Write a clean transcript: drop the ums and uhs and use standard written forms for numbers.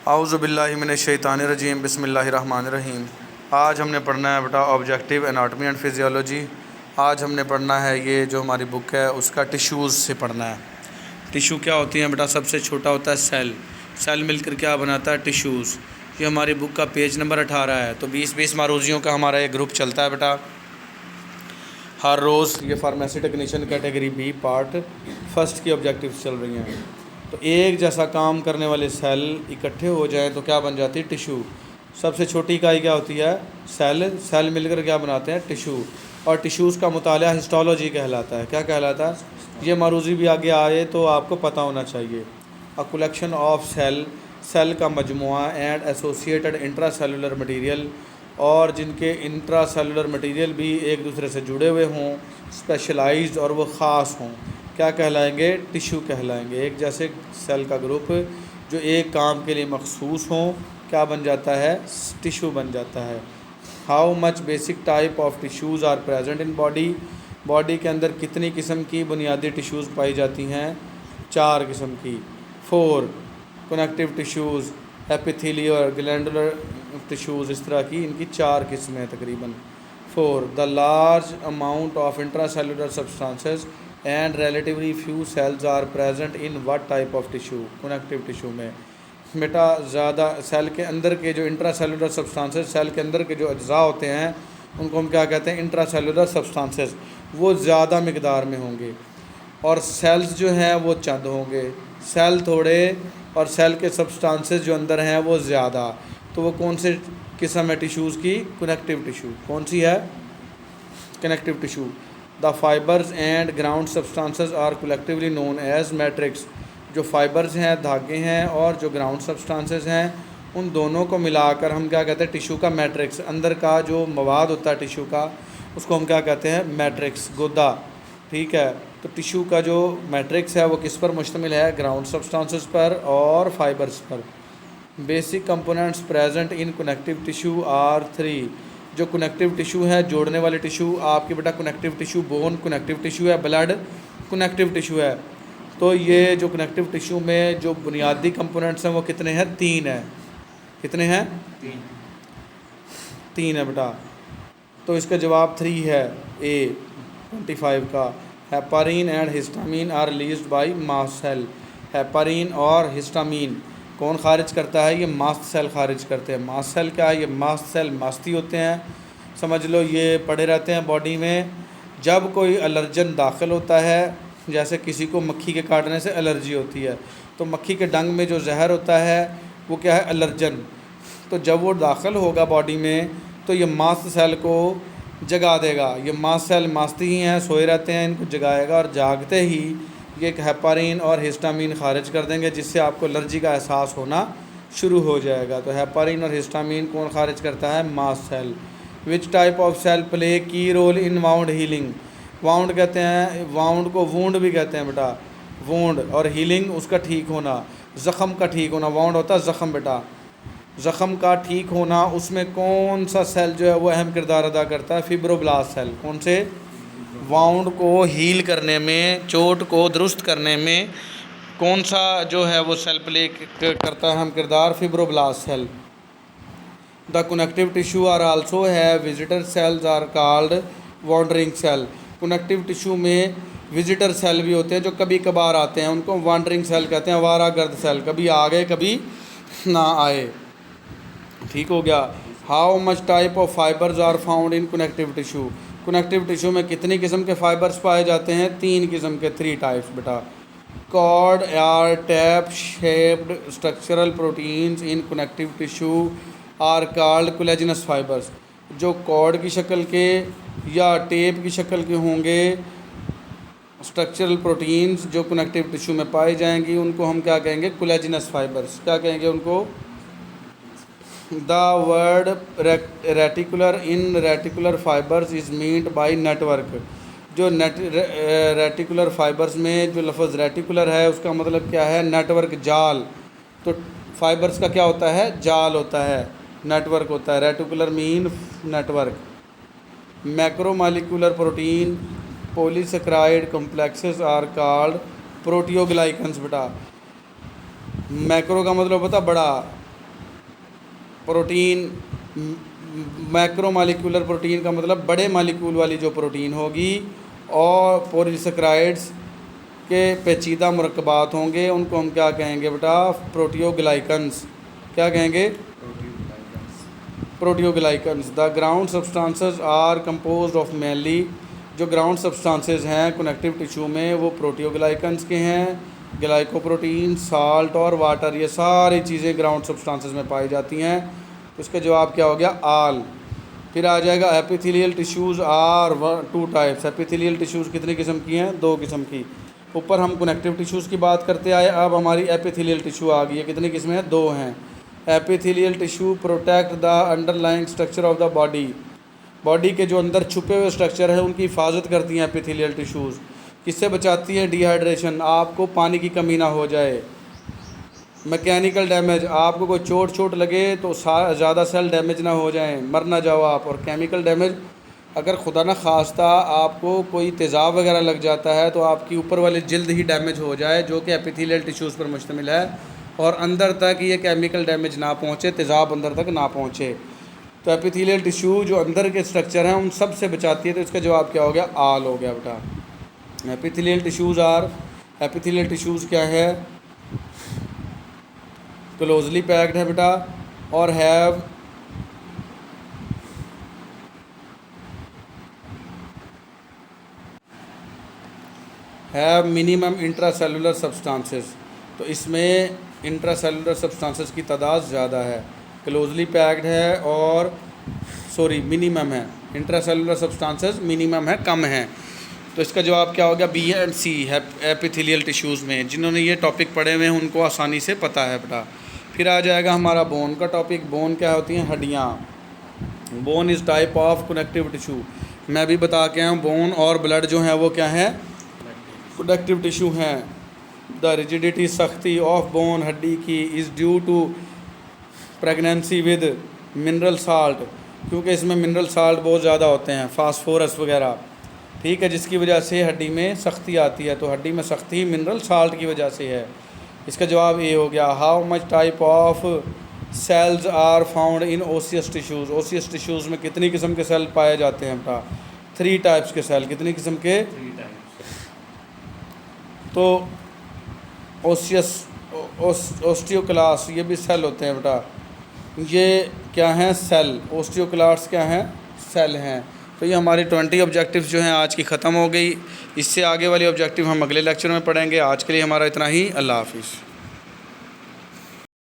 आऊज़ु बिल्लाहि मिनश्शैतानिर्रजीम बिस्मिल्लाहिर्रहमानिर्रहीम। आज हमने पढ़ना है बेटा ऑब्जेक्टिव एनाटमी एंड फिजियोलॉजी। आज हमने पढ़ना है ये जो हमारी बुक है उसका टिश्यूज़ से पढ़ना है। टिश्यू क्या होती हैं बेटा? सबसे छोटा होता है सेल। सेल मिलकर क्या बनाता है? टिश्यूज़। ये हमारी बुक का पेज नंबर 18 है। तो 20-20 मारूजियों का हमारा एक ग्रुप चलता है बेटा हर रोज़। ये pharmacy technician category B part first की ऑब्जेक्टिव्स चल रही हैं। तो एक जैसा काम करने वाले सेल इकट्ठे हो जाएं तो क्या बन जाती है? टिश्यू। सबसे छोटी इकाई क्या होती है? सेल। सेल मिलकर क्या बनाते हैं? टिश्यू। और टिश्यूज़ का मुताला हिस्टोलॉजी कहलाता है। क्या कहलाता है? ये मारूजी भी आगे आए तो आपको पता होना चाहिए। A collection of cell, cell का मजमुआ and associated intra cellular material, और जिनके इंट्रा सेलुलर मटीरियल भी एक दूसरे से जुड़े हुए हों, स्पेशलाइज्ड और वो ख़ास हों, क्या कहलाएंगे? टिश्यू कहलाएंगे। एक जैसे सेल का ग्रुप जो एक काम के लिए मखसूस हों क्या बन जाता है? टिश्यू बन जाता है। How much basic type of tissues are present in body, body के अंदर कितनी किस्म की बुनियादी टिश्यूज़ पाई जाती हैं? 4 किस्म की। 4 connective tissues, epithelial, glandular tissues, इस तरह की इनकी 4 किस्में हैं तकरीबन। 4 the large amount of intracellular substances and relatively few cells are present in what type of tissue? Connective tissue में बेटा ज़्यादा सेल के अंदर के जो इंट्रासेलुलर सब्सटेंसेस, सेल के अंदर के जो अज्जा होते हैं उनको हम क्या कहते हैं? Intracellular substances. वो ज़्यादा मिकदार में होंगे और सेल्स जो हैं वो चंद होंगे। सेल थोड़े और सेल के सब्सटेंसेस जो अंदर हैं वो ज़्यादा। तो वो कौन से किस्म है टिश्यूज़ की? Connective tissue. कौन सी है? Connective tissue. The fibres and ground substances are collectively known as matrix. जो फाइबर्स हैं, धागे हैं, और जो ग्राउंड सब्सटेंसेस हैं, उन दोनों को मिलाकर हम क्या कहते हैं? टिश्यू का मैट्रिक्स। अंदर का जो मवाद होता है टिश्यू का उसको हम क्या कहते हैं? मैट्रिक्स, गुदा। ठीक है। तो टिश्यू का जो मैट्रिक्स है वो किस पर मुश्तमिल है? ग्राउंड सब्सटेंसेस पर और फाइबर्स पर। Basic components present in connective tissue are 3। जो कनेक्टिव टिश्यू है, जोड़ने वाले टिश्यू आपके बेटा connective tissue, bone connective tissue है, ब्लड कनेक्टिव टिश्यू है। तो ये जो कनेक्टिव टिश्यू में जो बुनियादी कंपोनेंट्स हैं वो कितने हैं? 3 हैं। कितने हैं? 3 है बेटा। तो इसका जवाब 3 है, ए 25 का। Heparin and histamine are released by mast cell. Heparin और हिस्टामीन कौन खारिज करता है? ये मास्ट सेल खारिज करते हैं। मास्ट सेल क्या है? ये मास्ट सेल मास्ती होते हैं, समझ लो। ये पड़े रहते हैं बॉडी में। जब कोई एलर्जन दाखिल होता है, जैसे किसी को मक्खी के काटने से एलर्जी होती है, तो मक्खी के डंग में जो जहर होता है वो क्या है? एलर्जन। तो जब वो दाखिल होगा बॉडी में तो ये मास्ट सेल को जगा देगा। ये मास्ट सेल मास्ती ही हैं, सोए रहते हैं, इनको जगाएगा और जागते ही ये एक हेपारिन और हिस्टामीन खारिज कर देंगे, जिससे आपको एलर्जी का एहसास होना शुरू हो जाएगा। तो हेपारिन और हिस्टामीन कौन खारिज करता है? Mast cell. Which type of cell play key role in wound healing? Wound कहते हैं, वाउंड को वूंड भी कहते हैं बेटा, वूंड, और हीलिंग उसका ठीक होना, ज़ख़म का ठीक होना। वाउंड होता है ज़ख़म बेटा, ज़ख़म का ठीक होना। उसमें कौन सा सेल जो है वो अहम किरदार अदा करता है? Fibroblast cell. कौन से? वाउंड को हील करने में, चोट को दुरुस्त करने में कौन सा जो है वो सेल प्ले करता है अहम किरदार? Fibroblast cell. The connective tissue are also है visitor cells are called wandering cell. Connective tissue में विजिटर सेल भी होते हैं जो कभी कभार आते हैं, उनको वॉन्डरिंग सेल कहते हैं, आवारा गर्द सेल, कभी आ गए कभी ना आए। ठीक हो गया। How much type of fibres are found in connective tissue? Connective tissue में कितनी किस्म के फाइबर्स पाए जाते हैं? 3 किस्म के, 3 टाइप्स बेटा। Cord or tape shaped structural proteins in connective tissue are called collagenous fibres. जो कॉर्ड की शक्ल के या टेप की शक्ल के होंगे स्ट्रक्चरल प्रोटीन्स जो कनेक्टिव टिश्यू में पाई जाएंगी उनको हम क्या कहेंगे? Collagenous fibres. क्या कहेंगे उनको? The word reticular in reticular fibres is meant by network. जो रेटिकुलर फाइबर्स में जो लफ्ज़ रेटिकुलर है उसका मतलब क्या है? नेटवर्क, जाल। तो फाइबर्स का क्या होता है? जाल होता है, नेटवर्क होता है। Reticular mean network. Macromolecular protein polysaccharide complexes are called proteoglycans बेटा। मैक्रो का मतलब होता है बड़ा, प्रोटीन, मैक्रो मालिक्यूलर प्रोटीन का मतलब बड़े मालिक्यूल वाली जो प्रोटीन होगी, और पॉलीसेकेराइड्स के पेचीदा मुरक्कबात होंगे, उनको हम क्या कहेंगे बेटा? प्रोटियोग्लाइकन्स। क्या कहेंगे? Proteoglycans. The ground substances are composed of mainly, जो ग्राउंड सब्सटेंसेस हैं कनेक्टिव टिश्यू में वो प्रोटियोग्लाइकन्स के हैं। ग्लाइकोप्रोटीन, साल्ट और वाटर, ये सारी चीज़ें ग्राउंड सब्सटेंसेस में पाई जाती हैं। तो इसका जवाब क्या हो गया? आल। फिर आ जाएगा epithelial tissues are 2 types. Epithelial tissues कितनी किस्म की हैं? 2 किस्म की। ऊपर हम कनेक्टिव टिश्यूज़ की बात करते आए, अब हमारी एपिथेलियल टिश्यू आ गई है। कितनी किस्में हैं? 2 हैं। Epithelial tissue protect the underlying structure of the body, body के जो अंदर छुपे हुए स्ट्रक्चर है उनकी हिफाजत करती हैं एपिथेलियल टिश्यूज़। किससे बचाती हैं? डिहाइड्रेशन, आपको पानी की कमी ना हो जाए। मैकेनिकल डैमेज, आपको कोई चोट लगे तो ज़्यादा सेल डैमेज ना हो जाएं, मर ना जाओ आप। और केमिकल डैमेज, अगर खुदा न खास्ता आपको कोई तेज़ाब वगैरह लग जाता है तो आपकी ऊपर वाली जिल्द ही डैमेज हो जाए, जो कि एपिथेलियल टिश्यूज़ पर मुश्तमिल है, और अंदर तक ये केमिकल डैमेज ना पहुँचे, तेज़ाब अंदर तक ना पहुँचे। तो एपिथेलियल टिश्यू जो अंदर के स्ट्रक्चर हैं उन सब से बचाती है। तो इसका जवाब क्या हो गया? आल हो गया बेटा। Epithelial tissues are, epithelial tissues क्या है? क्लोजली पैक्ड है बेटा, और हैव मिनिमम इंट्रासेलुलर सब्सटेंसेस। तो इसमें इंट्रासेलुलर सब्सटेंसेस की तादाद ज़्यादा है। क्लोजली पैक्ड है और मिनिमम है। इंट्रासेलुलर सब्सटेंसेस मिनिमम है, कम है। तो इसका जवाब क्या हो गया? बी एंड सी है एपिथेलियल टिश्यूज़ में। जिन्होंने ये टॉपिक पढ़े हुए हैं उनको आसानी से पता है बेटा। फिर आ जाएगा हमारा बोन का टॉपिक। बोन क्या होती हैं? हड्डियाँ। Bone is type of connective tissue. मैं भी बता के आया हूँ, बोन और ब्लड जो है वो क्या है? कनेक्टिव टिश्यू हैं। द रिजिडिटी, सख्ती ऑफ बोन, हड्डी की, is due to pregnancy with mineral salt, क्योंकि इसमें मिनरल साल्ट बहुत ज़्यादा होते हैं, फास्फोरस वगैरह, ठीक है, जिसकी वजह से हड्डी में सख्ती आती है। तो हड्डी में सख्ती मिनरल साल्ट की वजह से है। इसका जवाब ये हो गया। How much type of cells are found in osseous tissues. Osseous tissues में कितनी किस्म के सेल पाए जाते हैं बेटा? 3 टाइप्स के सेल। कितनी किस्म के? 3 टाइप्स। तो ओसियस, ओस्टियोक्लास्ट, ये भी सेल होते हैं बेटा। ये क्या हैं? सेल। ओस्टियोक्लास्ट क्या हैं? सेल हैं। तो ये हमारी 20 ऑब्जेक्टिव्स जो हैं आज की ख़त्म हो गई। इससे आगे वाली ऑब्जेक्टिव हम अगले लेक्चर में पढ़ेंगे। आज के लिए हमारा इतना ही। अल्लाह हाफिज़।